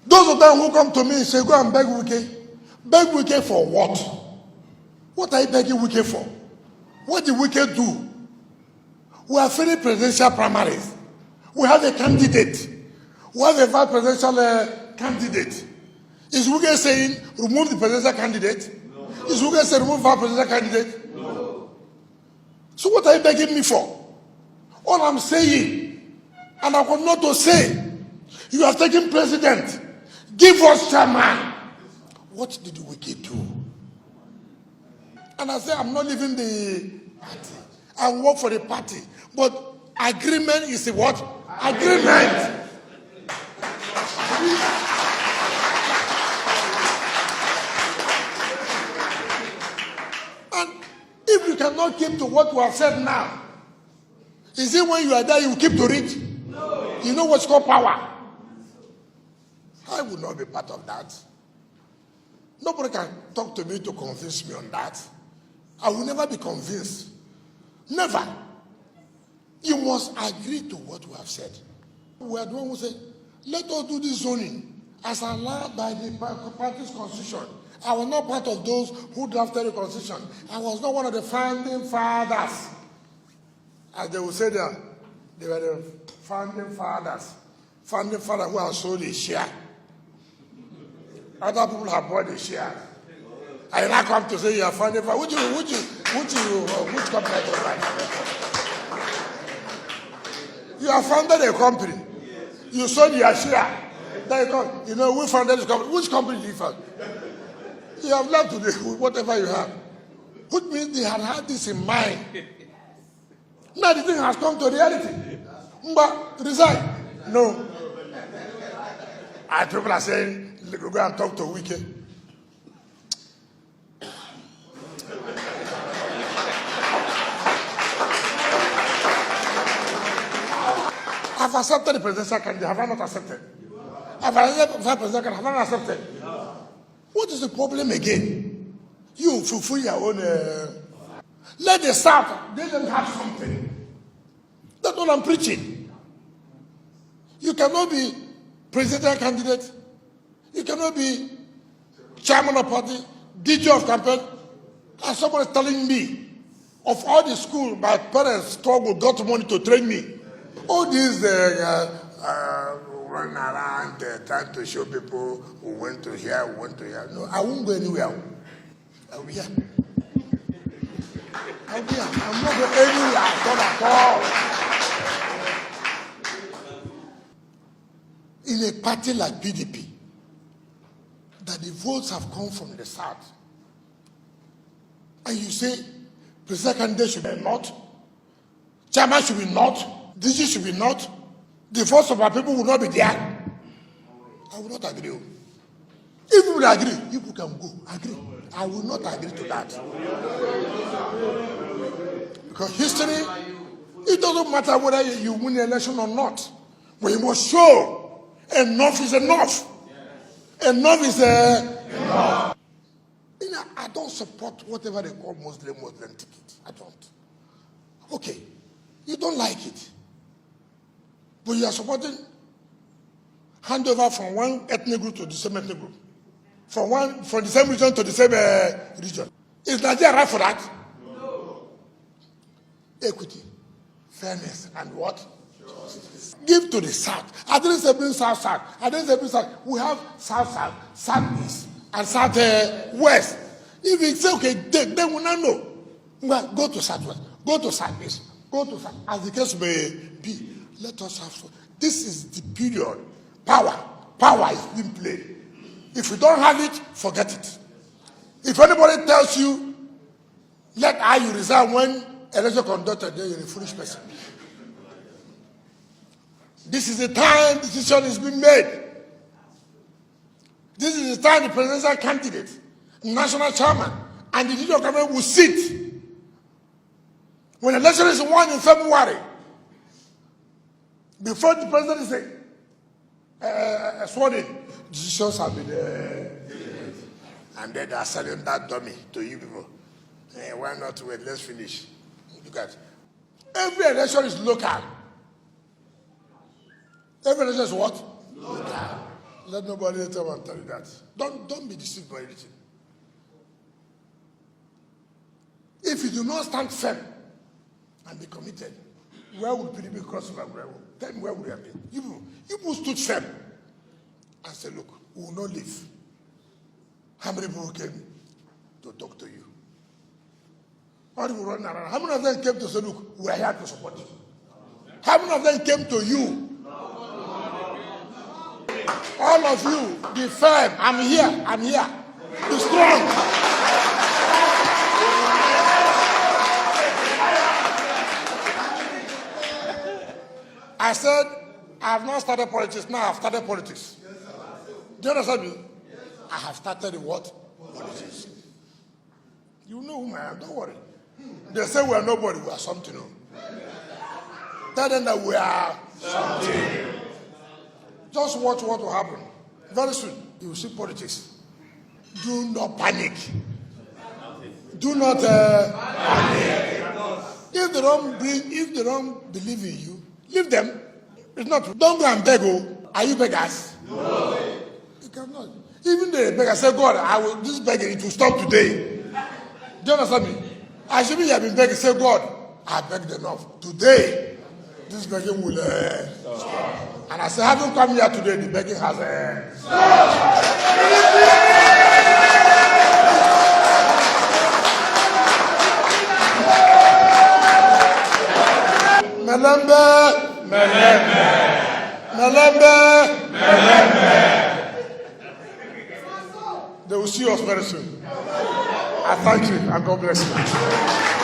Those of them who come to me and say, go and beg Wike. Beg Wike for what? What are you begging Wike for? What did Wike do? We are finished presidential primaries. We have a candidate. We have a vice presidential candidate. Is Wike saying, remove the presidential candidate? No. Is Wike saying, remove vice presidential candidate? No. So what are you begging me for? All I'm saying, and I want not to say, you have taken president. Give us chairman. What did Wike do? And I say, I'm not leaving the party. I work for the party. But agreement is a what? Agreement. And if you cannot keep to what we have said now, is it when you are there you keep to it? No. You know what's called power? I will not be part of that. Nobody can talk to me to convince me on that. I will never be convinced. Never. You must agree to what we have said. We are the one who say, let us do this zoning as allowed by the party's constitution. I was not part of those who drafted the constitution. I was not one of the founding fathers. As they will say there, they were the founding fathers. Founding fathers who have sold a share. Other people have bought a share. I now come to say you are founding father. Which company do you like? You have founded a company. You sold your share. You know, we founded this company. Which company did you found? You have left today with whatever you have. Which means they had this in mind. Now the thing has come to reality. But resign. No. And people are saying, go and talk to Wike. I've accepted the presidential candidate. Have I not accepted? I've accepted the presidential candidate. Have I not accepted? What is the problem again? You fulfill your own. Let the South, let them have something. That's what I'm preaching. You cannot be presidential candidate. You cannot be chairman of party, DJ of campaign. And someone is telling me, of all the school, my parents struggle, got money to train me. All these run around trying to show people who went to here, who went to here. No, I won't go anywhere. I'll be here. I'll be here. I'm not going anywhere at all. In a party like PDP, that the votes have come from the South, and you say, presidential candidate should be not, chairman should be not, DG should be not, the votes of our people will not be there. I will not agree. If you will agree, people can go. Agree. I will not agree to that. Because history, it doesn't matter whether you win the election or not. But you must show enough is enough. Enough is enough. You know, I don't support whatever they call Muslim ticket. I don't. Okay. You don't like it. But you are supporting handover from one ethnic group to the same ethnic group. From the same region to the same region. Is Nigeria right for that? No. Equity, fairness, and what? Justice. Give to the South. I didn't say bring South. I didn't say bring South. We have South, Southeast, and Southwest. If you say, okay, then we not know. Well, go to Southwest, go to Southeast, go to South. As the case may be, let us have fun. This is the period. Power is being played. If you don't have it, forget it. If anybody tells you, let you resign when election conducted, then you're a foolish person. This is the time decision is being made. This is the time the presidential candidate, national chairman, and the leader of government will sit. When the election is won in February, before the president is sworn in, decisions have been and then they are selling that dummy to you people. Why not wait? Let's finish. Look at every election is local. Every election is what? Local. Let nobody later tell you that. Don't be deceived by anything. If you do not stand firm and be committed, where would PDP cross over? Tell me where would you have been? You people stood firm and said, look, we will not leave. How many people came to talk to you? How many people running around? How many of them came to say, look, we are here to support you? How many of them came to you? All of you, be firm. I'm here. Be strong. I said, I have not started politics. Now I have started politics. Do you understand me? I have started in what? Politics. You know who I am. Don't worry. They say we are nobody. We are something. Tell them that we are something. Just watch what will happen. Very soon, you will see politics. Do not panic. Do not panic. If they don't believe in you, leave them. It's not. Don't go and beg. Are you beggars? No. You cannot. Even the beggar say, God, this begging, it will stop today. Do you understand me? I should be have been begging. Say, God, I begged enough. Today, this begging will stop. And I say, having come here today, the begging has stopped. Melembe. They will see us very soon. I thank you and God bless you.